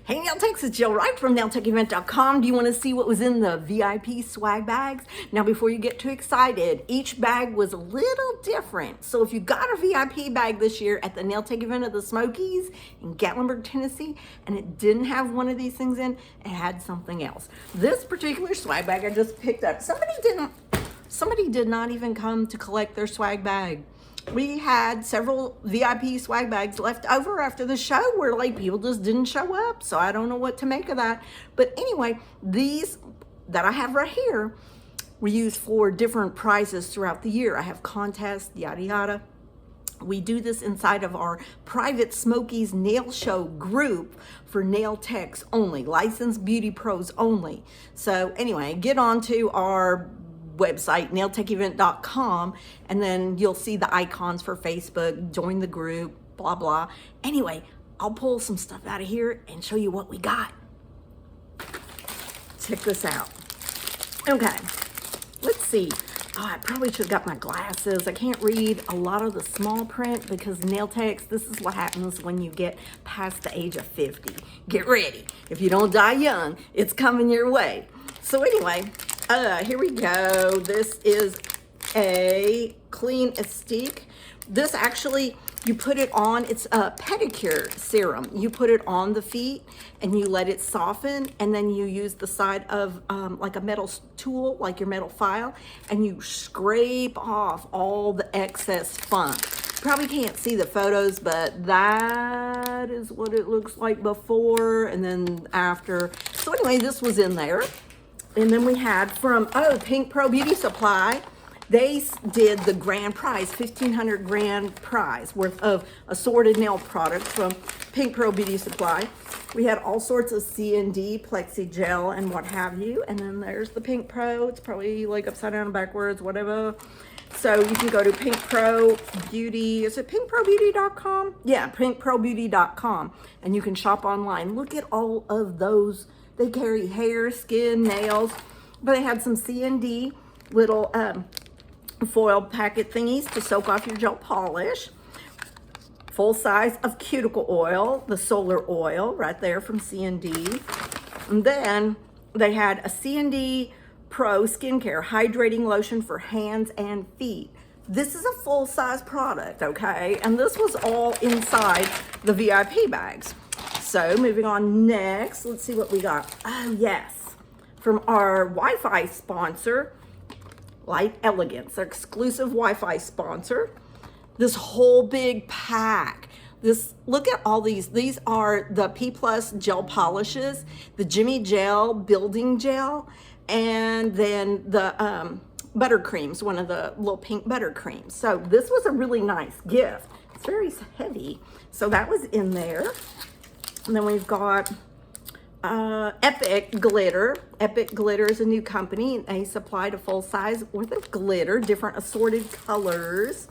Hey Nail Techs, it's Jill Wright from nailtechevent.com. Do you want to see what was in the VIP swag bags? Now before you get too excited, each bag was a little different. So if you got a VIP bag this year at the Nail Tech event of the Smokies in Gatlinburg, Tennessee, and it didn't have one of these things in, it had something else. This particular swag bag I just picked up. Somebody did not even come to collect their swag bag. We had several VIP swag bags left over after the show where like people just didn't show up. So I don't know what to make of that. But anyway, these that I have right here we use for different prizes throughout the year. I have contests, yada, yada. We do this inside of our private Smokies Nail Show group for nail techs only, licensed beauty pros only. So anyway, get on to our website, nailtechevent.com, and then you'll see the icons for Facebook, join the group, blah, blah. Anyway, I'll pull some stuff out of here and show you what we got. Check this out. Okay, let's see. Oh, I probably should have got my glasses. I can't read a lot of the small print because nail techs, this is what happens when you get past the age of 50. Get ready. If you don't die young, it's coming your way. So anyway, here we go. This is a Clean Estique. This actually, you put it on, it's a pedicure serum. You put it on the feet and you let it soften, and then you use the side of like a metal tool, like your metal file, and you scrape off all the excess funk. Probably can't see the photos, but that is what it looks like before and then after. So anyway, this was in there. And then we had from, Pink Pro Beauty Supply. They did the grand prize, 1,500 grand prize worth of assorted nail products from Pink Pro Beauty Supply. We had all sorts of C&D, Plexi Gel, and what have you. And then there's the Pink Pro. It's probably like upside down and backwards, whatever. So you can go to Pink Pro Beauty. Is it pinkprobeauty.com? Yeah, pinkprobeauty.com. And you can shop online. Look at all of those. They carry hair, skin, nails, but they had some C&D little foil packet thingies to soak off your gel polish. Full size of cuticle oil, the solar oil right there from C&D. And then they had a C&D Pro Skincare Hydrating Lotion for hands and feet. This is a full size product, okay? And this was all inside the VIP bags. So moving on next, let's see what we got. Oh yes, from our Wi-Fi sponsor, Light Elegance, our exclusive Wi-Fi sponsor. This whole big pack. Look at all these. These are the P Plus gel polishes, the Jimmy Gel building gel, and then the buttercreams, one of the little pink buttercreams. So this was a really nice gift. It's very heavy. So that was in there. And then we've got Epic Glitter. Epic Glitter is a new company. They supplied a full size worth of glitter, different assorted colors.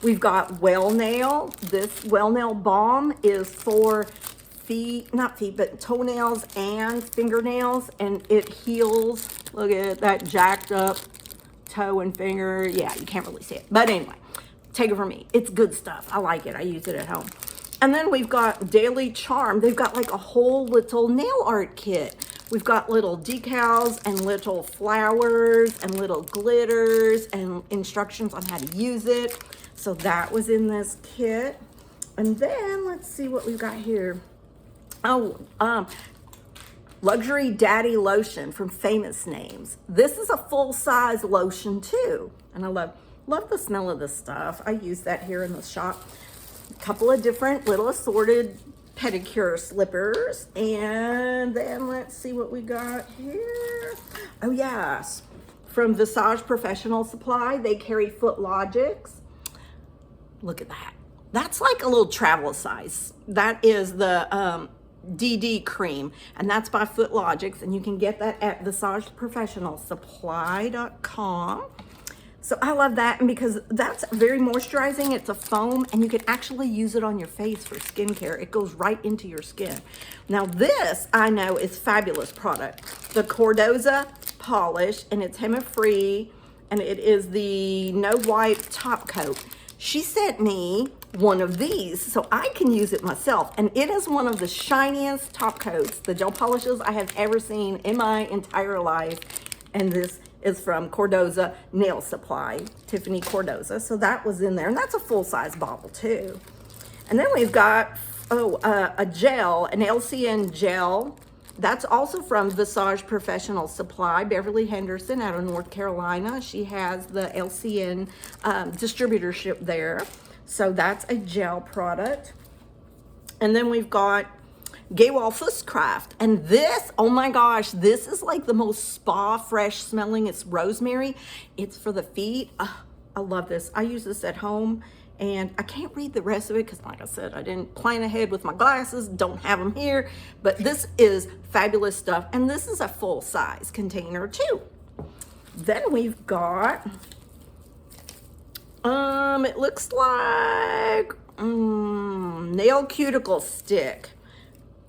We've got Well Nail. This Well Nail Balm is for but toenails and fingernails, and it heals. Look at that jacked up toe and finger. Yeah, you can't really see it. But anyway, take it from me. It's good stuff. I like it. I use it at home. And then we've got Daily Charm. They've got like a whole little nail art kit. We've got little decals and little flowers and little glitters and instructions on how to use it. So that was in this kit. And then let's see what we've got here. Luxury Daddy Lotion from Famous Names. This is a full-size lotion too. And I love the smell of this stuff. I use that here in the shop. Couple of different little assorted pedicure slippers, and then let's see what we got here. Oh yes, from Visage Professional Supply, they carry Foot Logics. Look at that. That's like a little travel size. That is the DD cream, and that's by Foot Logics, and you can get that at visageprofessionalsupply.com. So I love that, and because that's very moisturizing. It's a foam, and you can actually use it on your face for skincare. It goes right into your skin. Now this, I know, is fabulous product. The Cordoza polish, and it's HEMA-free, and it is the no wipe top coat. She sent me one of these so I can use it myself. And it is one of the shiniest top coats, the gel polishes I have ever seen in my entire life. And this is from Cordoza Nail Supply, Tiffany Cordoza. So that was in there, and that's a full-size bottle too. And then we've got, a gel, an LCN gel. That's also from Visage Professional Supply, Beverly Henderson out of North Carolina. She has the LCN distributorship there. So that's a gel product. And then we've got Gaywall Fusscraft. And this, oh my gosh, this is like the most spa fresh smelling. It's rosemary. It's for the feet. I love this. I use this at home. And I can't read the rest of it because, like I said, I didn't plan ahead with my glasses, don't have them here. But this is fabulous stuff. And this is a full-size container, too. Then we've got, it looks like nail cuticle stick.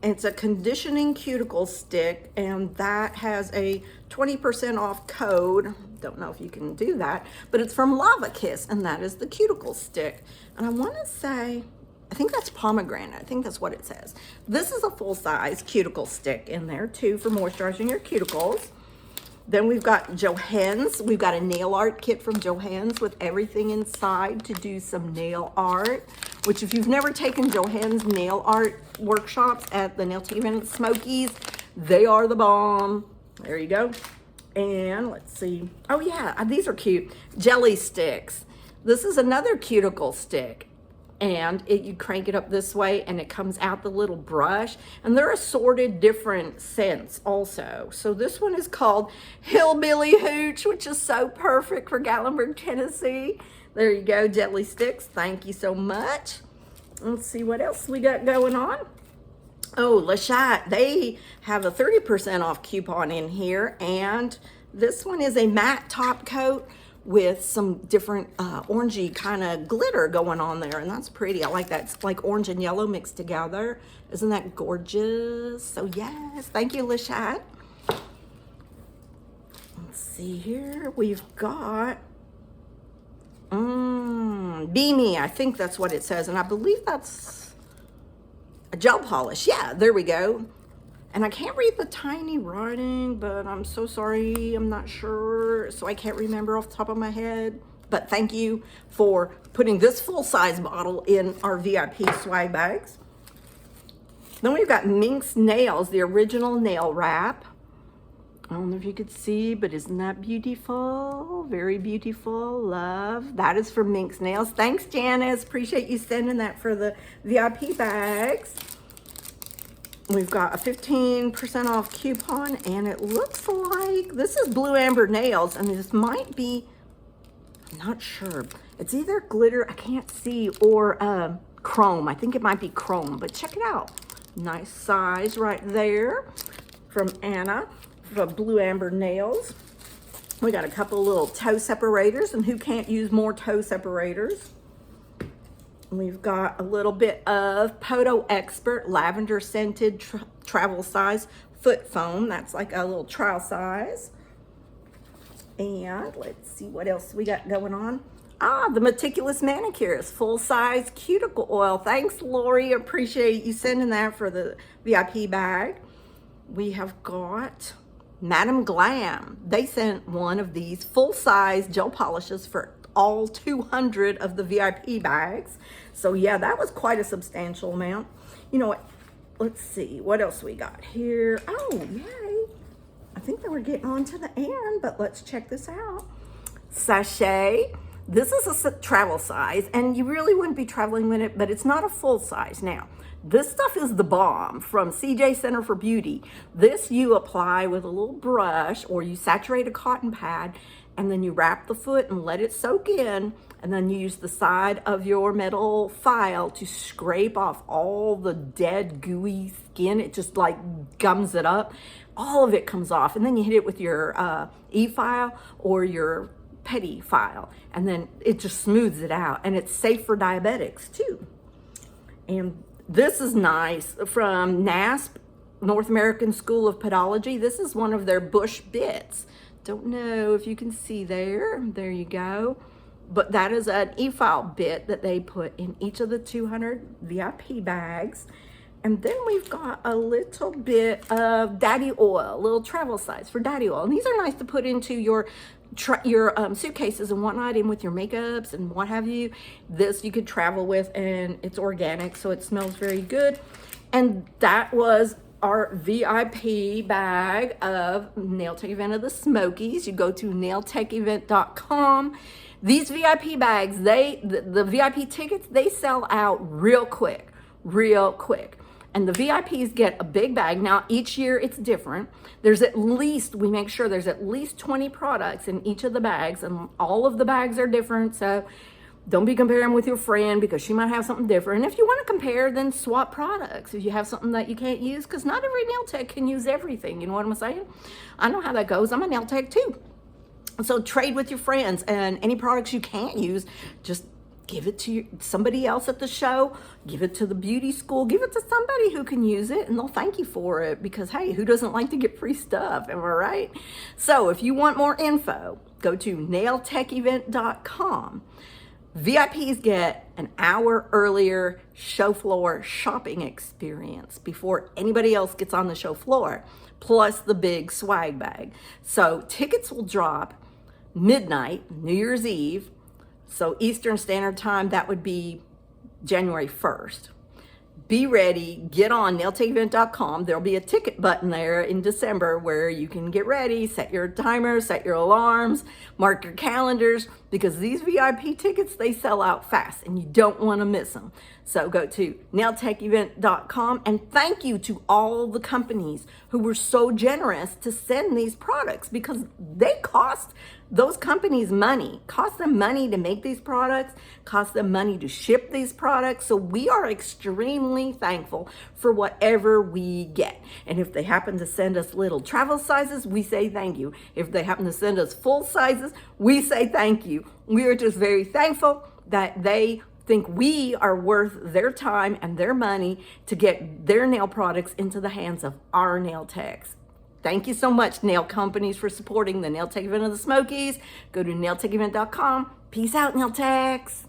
It's a conditioning cuticle stick, and that has a 20% off code. Don't know if you can do that, but it's from Lava Kiss, and that is the cuticle stick. And I want to say, I think that's pomegranate. I think that's what it says. This is a full-size cuticle stick in there too for moisturizing your cuticles. Then we've got Johannes. We've got a nail art kit from Johannes with everything inside to do some nail art, which if you've never taken Johannes nail art workshops at the Nail Tech event at Smokies, they are the bomb. There you go. And let's see. Oh yeah, these are cute. Jelly sticks. This is another cuticle stick. And you crank it up this way and it comes out the little brush. And they're assorted different scents also. So this one is called Hillbilly Hooch, which is so perfect for Gatlinburg, Tennessee. There you go, jelly sticks. Thank you so much. Let's see what else we got going on. Oh, Lachette, they have a 30% off coupon in here. And this one is a matte top coat with some different orangey kind of glitter going on there, and that's pretty. I like that. It's like orange and yellow mixed together. Isn't that gorgeous? So yes, thank you, Lachette. Let's see here. We've got Beamy. I think that's what it says, and I believe that's a gel polish. Yeah, there we go. And I can't read the tiny writing, but I'm so sorry, I'm not sure, so I can't remember off the top of my head. But thank you for putting this full-size bottle in our VIP swag bags. Then we've got Minx Nails, the original nail wrap. I don't know if you could see, but isn't that beautiful? Very beautiful, love. That is for Minx Nails. Thanks, Janice, appreciate you sending that for the VIP bags. We've got a 15% off coupon, and it looks like this is Blue Amber Nails, and this might be, I'm not sure. It's either glitter, I can't see, or chrome. I think it might be chrome, but check it out. Nice size right there from Anna for Blue Amber Nails. We got a couple little toe separators, and who can't use more toe separators? We've got a little bit of Poto Expert lavender scented travel size foot foam. That's like a little trial size. And let's see what else we got going on. The Meticulous Manicures full size cuticle oil. Thanks, Lori. Appreciate you sending that for the VIP bag. We have got Madam Glam. They sent one of these full size gel polishes for all 200 of the VIP bags. So yeah, that was quite a substantial amount. You know what? Let's see what else we got here. Oh, yay. I think that we're getting on to the end, but let's check this out. Sachet. This is a travel size, and you really wouldn't be traveling with it, but it's not a full size. Now, this stuff is the bomb from CJ Center for Beauty. This you apply with a little brush, or you saturate a cotton pad, and then you wrap the foot and let it soak in, and then you use the side of your metal file to scrape off all the dead gooey skin. It just like gums it up. All of it comes off, and then you hit it with your e-file or your petty file, and then it just smooths it out, and it's safe for diabetics too. And this is nice from NASP, North American School of Podology. This is one of their bush bits. Don't know if you can see there. There you go. but that is an e-file bit that they put in each of the 200 VIP bags. And then we've got a little bit of daddy oil, a little travel size for daddy oil. And these are nice to put into your suitcases and whatnot, in with your makeups and what have you. This you could travel with, and it's organic, so it smells very good. And that was our VIP bag of Nail Tech Event of the Smokies. You go to nailtechevent.com. These VIP bags, the VIP tickets, they sell out real quick. And the VIPs get a big bag. Now, each year it's different. We make sure there's at least 20 products in each of the bags, and all of the bags are different. So don't be comparing with your friend, because she might have something different. And if you want to compare, then swap products if you have something that you can't use, because not every nail tech can use everything. You know what I'm saying? I know how that goes. I'm a nail tech too. So trade with your friends, and any products you can't use, just give it to somebody else at the show, give it to the beauty school, give it to somebody who can use it, and they'll thank you for it, because hey, who doesn't like to get free stuff? Am I right? So if you want more info, go to nailtechevent.com. VIPs get an hour earlier show floor shopping experience before anybody else gets on the show floor, plus the big swag bag. So tickets will drop midnight, New Year's Eve. So Eastern Standard Time, that would be January 1st. Be ready, get on nailtechevent.com. There'll be a ticket button there in December where you can get ready, set your timers, set your alarms, mark your calendars, because these VIP tickets, they sell out fast and you don't want to miss them. So go to nailtechevent.com, and thank you to all the companies who were so generous to send these products, because they cost those companies money, cost them money to make these products, cost them money to ship these products. So we are extremely thankful for whatever we get. And if they happen to send us little travel sizes, we say thank you. If they happen to send us full sizes, we say thank you. We are just very thankful that they think we are worth their time and their money to get their nail products into the hands of our nail techs. Thank you so much, nail companies, for supporting the Nail Tech Event of the Smokies. Go to nailtechevent.com. Peace out, nail techs.